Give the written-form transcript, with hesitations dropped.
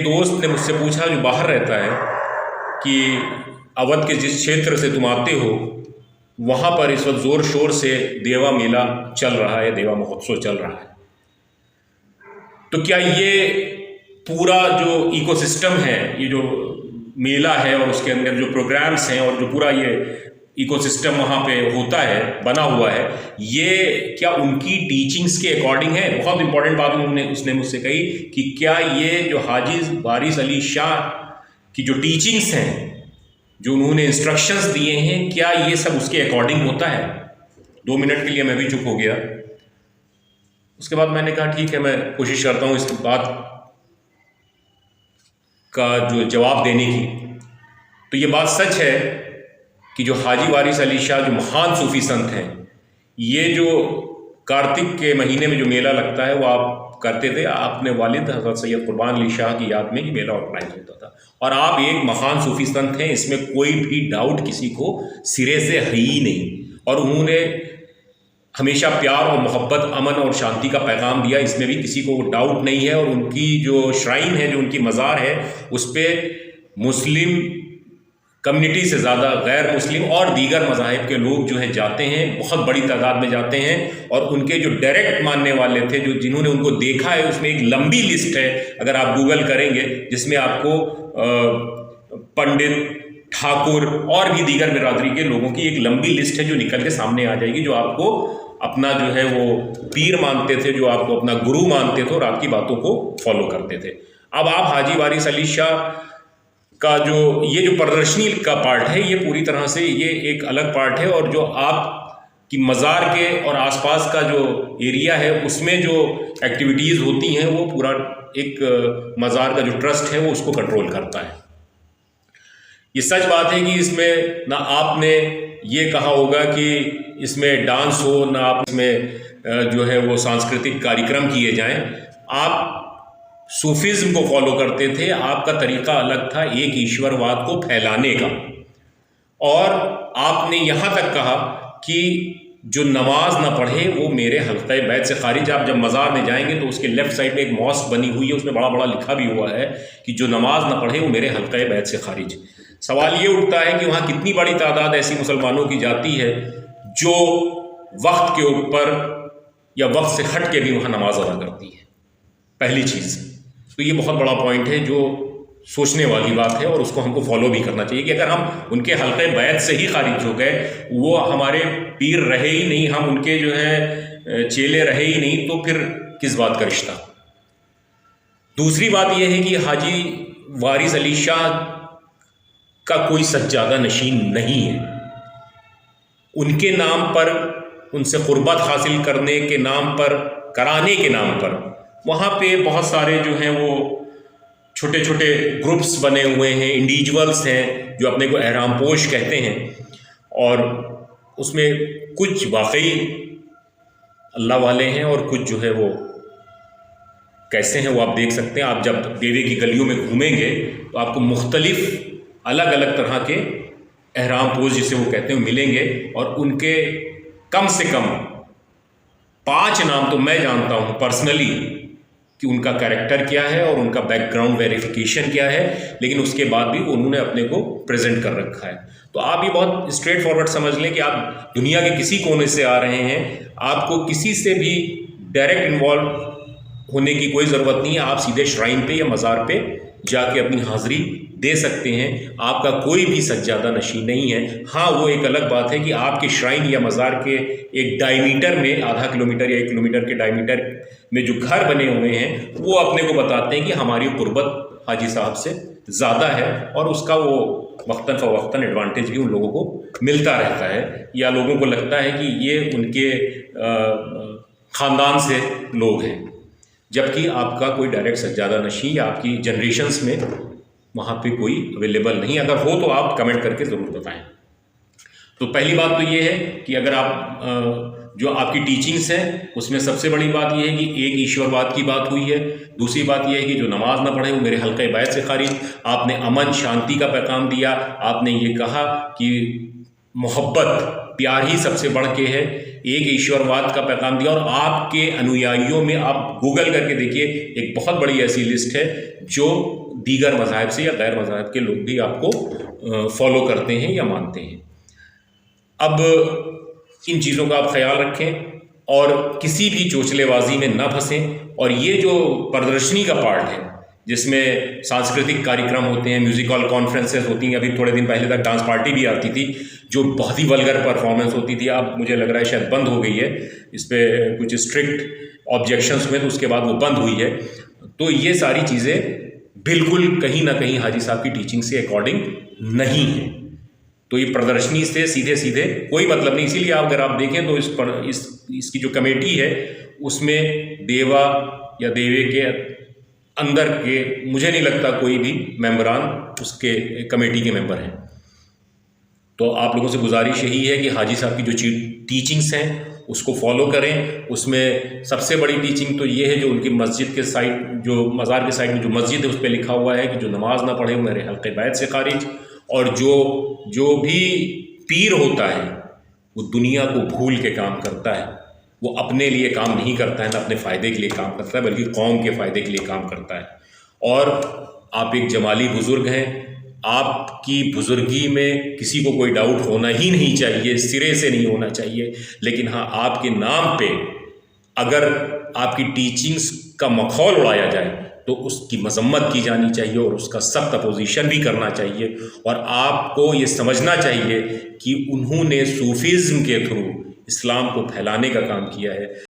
دوست نے مجھ سے پوچھا جو باہر رہتا ہے کہ اودھ کے جس چھیتر سے تم آتے ہو وہاں پر اس وقت زور شور سے دیوا میلہ چل رہا ہے، دیوا مہوتسو چل رہا ہے، تو کیا یہ پورا جو ایکو سسٹم ہے، یہ جو میلہ ہے اور اس کے اندر جو پروگرامز ہیں اور جو پورا یہ ایکو سسٹم وہاں پہ ہوتا ہے، بنا ہوا ہے، یہ کیا ان کی ٹیچنگز کے اکارڈنگ ہے؟ بہت امپورٹنٹ بات اس نے مجھ سے کہی کہ کیا یہ جو حاجی وارث علی شاہ کی جو ٹیچنگز ہیں، جو انہوں نے انسٹرکشنز دیے ہیں، کیا یہ سب اس کے اکارڈنگ ہوتا ہے؟ 2 منٹ کے لیے میں بھی چپ ہو گیا۔ اس کے بعد میں نے کہا ٹھیک ہے، میں کوشش کرتا ہوں اس بات کا جو جواب دینے کی۔ تو یہ بات سچ ہے کہ جو حاجی وارث علی شاہ جو مہان صوفی سنت ہیں، یہ جو کارتک کے مہینے میں جو میلہ لگتا ہے وہ آپ کرتے تھے، اپنے والد حضرت سید قربان علی شاہ کی یاد میں یہ میلہ آرگنائز ہوتا تھا، اور آپ ایک مہان صوفی سنت ہیں، اس میں کوئی بھی ڈاؤٹ کسی کو سرے سے ہے ہی نہیں، اور انہوں نے ہمیشہ پیار اور محبت، امن اور شانتی کا پیغام دیا، اس میں بھی کسی کو ڈاؤٹ نہیں ہے۔ اور ان کی جو شرائن ہے، جو ان کی مزار ہے، اس پہ مسلم کمیونٹی سے زیادہ غیر مسلم اور دیگر مذاہب کے لوگ جو ہے جاتے ہیں، بہت بڑی تعداد میں جاتے ہیں، اور ان کے جو ڈائریکٹ ماننے والے تھے، جو جنہوں نے ان کو دیکھا ہے، اس میں ایک لمبی لسٹ ہے، اگر آپ گوگل کریں گے، جس میں آپ کو پنڈت، ٹھاکر اور بھی دیگر برادری کے لوگوں کی ایک لمبی لسٹ ہے جو نکل کے سامنے آ جائے گی، جو آپ کو اپنا جو ہے وہ پیر مانتے تھے، جو آپ کو اپنا گرو مانتے تھے اور آپ کی باتوں کو فالو کرتے تھے۔ اب آپ حاجی وارث علی شاہ کا یہ جو پردرشنی کا پارٹ ہے، یہ پوری طرح سے یہ ایک الگ پارٹ ہے، اور جو آپ کی مزار کے اور آس پاس کا جو ایریا ہے اس میں جو ایکٹیویٹیز ہوتی ہیں وہ پورا ایک مزار کا جو ٹرسٹ ہے وہ اس کو کنٹرول کرتا ہے۔ یہ سچ بات ہے کہ اس میں نہ آپ نے یہ کہا ہوگا کہ اس میں ڈانس ہو، نہ آپ اس میں جو ہے وہ سانسکرتک کاریکرم کیے جائیں۔ آپ صوفیزم کو فالو کرتے تھے، آپ کا طریقہ الگ تھا ایک ایشور واد کو پھیلانے کا، اور آپ نے یہاں تک کہا کہ جو نماز نہ پڑھے وہ میرے حلقہ بیت سے خارج۔ آپ جب مزار میں جائیں گے تو اس کے لیفٹ سائڈ میں ایک ماسک بنی ہوئی ہے، اس میں بڑا بڑا لکھا بھی ہوا ہے کہ جو نماز نہ پڑھے وہ میرے حلقہ بیت سے خارج۔ سوال یہ اٹھتا ہے کہ وہاں کتنی بڑی تعداد ایسی مسلمانوں کی جاتی ہے جو وقت کے اوپر یا وقت سے ہٹ کے بھی وہاں نماز ادا کرتی ہے؟ پہلی چیز تو یہ بہت بڑا پوائنٹ ہے جو سوچنے والی بات ہے، اور اس کو ہم کو فالو بھی کرنا چاہیے کہ اگر ہم ان کے حلقہ بیت سے ہی خارج ہو گئے، وہ ہمارے پیر رہے ہی نہیں، ہم ان کے جو ہے چیلے رہے ہی نہیں، تو پھر کس بات کا رشتہ؟ دوسری بات یہ ہے کہ حاجی وارث علی شاہ کا کوئی سجادہ نشین نہیں ہے۔ ان کے نام پر، ان سے قربت حاصل کرنے کے نام پر، کرانے کے نام پر، وہاں پہ بہت سارے جو ہیں وہ چھوٹے چھوٹے گروپس بنے ہوئے ہیں، انڈیویجولس ہیں جو اپنے کو احرام پوش کہتے ہیں، اور اس میں کچھ واقعی اللہ والے ہیں اور کچھ جو ہے وہ کیسے ہیں وہ آپ دیکھ سکتے ہیں۔ آپ جب دیوے کی گلیوں میں گھومیں گے تو آپ کو مختلف الگ الگ طرح کے احرام پوش جسے وہ کہتے ہیں ملیں گے، اور ان کے کم سے کم 5 نام تو میں جانتا ہوں پرسنلی کہ ان کا کریکٹر کیا ہے اور ان کا بیک گراؤنڈ ویریفیکیشن کیا ہے، لیکن اس کے بعد بھی انہوں نے اپنے کو پریزنٹ کر رکھا ہے۔ تو آپ یہ بہت اسٹریٹ فارورڈ سمجھ لیں کہ آپ دنیا کے کسی کونے سے آ رہے ہیں، آپ کو کسی سے بھی ڈائریکٹ انوالو ہونے کی کوئی ضرورت نہیں ہے، آپ سیدھے شرائن پہ یا مزار پہ جا کے اپنی حاضری دے سکتے ہیں، آپ کا کوئی بھی سجادہ نشین نہیں ہے۔ ہاں وہ ایک الگ بات ہے کہ آپ کے شرائن یا مزار کے ایک ڈائیمیٹر میں، آدھا کلومیٹر یا 1 کلومیٹر کے ڈائیمیٹر میں جو گھر بنے ہوئے ہیں وہ اپنے کو بتاتے ہیں کہ ہماری قربت حاجی صاحب سے زیادہ ہے، اور اس کا وہ وقتاً فوقتاً ایڈوانٹیج بھی ان لوگوں کو ملتا رہتا ہے، یا لوگوں کو لگتا ہے کہ یہ ان کے خاندان سے لوگ ہیں، جبکہ آپ کا کوئی ڈائریکٹ سجادہ نشین یا آپ کی جنریشنز میں وہاں پہ کوئی اویلیبل نہیں۔ اگر ہو تو آپ کمنٹ کر کے ضرور بتائیں۔ تو پہلی بات تو یہ ہے کہ اگر آپ جو آپ کی ٹیچنگز ہیں اس میں سب سے بڑی بات یہ ہے کہ ایک ایشور واد کی بات ہوئی ہے، دوسری بات یہ ہے کہ جو نماز نہ پڑھے وہ میرے حلقہ بیت سے خارج۔ آپ نے امن شانتی کا پیغام دیا، آپ نے یہ کہا کہ محبت پیار ہی سب سے بڑھ کے ہے، ایک ایشور واد کا پیغام دیا، اور آپ کے انویائیوں میں آپ گوگل کر کے دیکھیے ایک بہت بڑی ایسی لسٹ ہے جو دیگر مذاہب سے یا غیر مذاہب کے لوگ بھی آپ کو فالو کرتے ہیں یا مانتے ہیں۔ اب ان چیزوں کا آپ خیال رکھیں اور کسی بھی چوچلے بازی میں نہ پھنسیں، اور یہ جو پردرشنی کا پارٹ ہے جس میں سانسکرتک کاریکرم ہوتے ہیں، میوزیکل کانفرنسز ہوتی ہیں، ابھی تھوڑے دن پہلے تک ڈانس پارٹی بھی آتی تھی جو بہت ہی ولگر پرفارمنس ہوتی تھی، اب مجھے لگ رہا ہے شاید بند ہو گئی ہے، اس پہ کچھ اسٹرکٹ آبجیکشنس ہوئے تو اس کے بعد وہ بند ہوئی ہے۔ تو یہ ساری چیزیں بالکل کہیں نہ کہیں حاجی صاحب کی ٹیچنگ سے اکارڈنگ نہیں ہیں، تو یہ پردرشنی سے سیدھے سیدھے کوئی مطلب نہیں۔ اسی لیے اگر آپ دیکھیں تو اس کی جو کمیٹی ہے اس میں دیوا یا دیوے کے اندر کے مجھے نہیں لگتا کوئی بھی ممبران اس کے کمیٹی کے ممبر ہیں۔ تو آپ لوگوں سے گزارش یہی ہے کہ حاجی صاحب کی جو ٹیچنگس ہیں اس کو فالو کریں۔ اس میں سب سے بڑی ٹیچنگ تو یہ ہے جو ان کی مسجد کے سائڈ، جو مزار کے سائڈ میں جو مسجد ہے اس پہ لکھا ہوا ہے کہ جو نماز نہ پڑھے وہ میرے حلقہ بیعت سے خارج، اور جو بھی پیر ہوتا ہے وہ دنیا کو بھول کے کام کرتا ہے، وہ اپنے لیے کام نہیں کرتا ہے، نہ اپنے فائدے کے لیے کام کرتا ہے بلکہ قوم کے فائدے کے لیے کام کرتا ہے۔ اور آپ ایک جمالی بزرگ ہیں، آپ کی بزرگی میں کسی کو کوئی ڈاؤٹ ہونا ہی نہیں چاہیے، سرے سے نہیں ہونا چاہیے، لیکن ہاں آپ کے نام پہ اگر آپ کی ٹیچنگز کا مخول اڑایا جائے تو اس کی مذمت کی جانی چاہیے اور اس کا سخت اپوزیشن بھی کرنا چاہیے، اور آپ کو یہ سمجھنا چاہیے کہ انہوں نے صوفیزم کے تھرو اسلام کو پھیلانے کا کام کیا ہے۔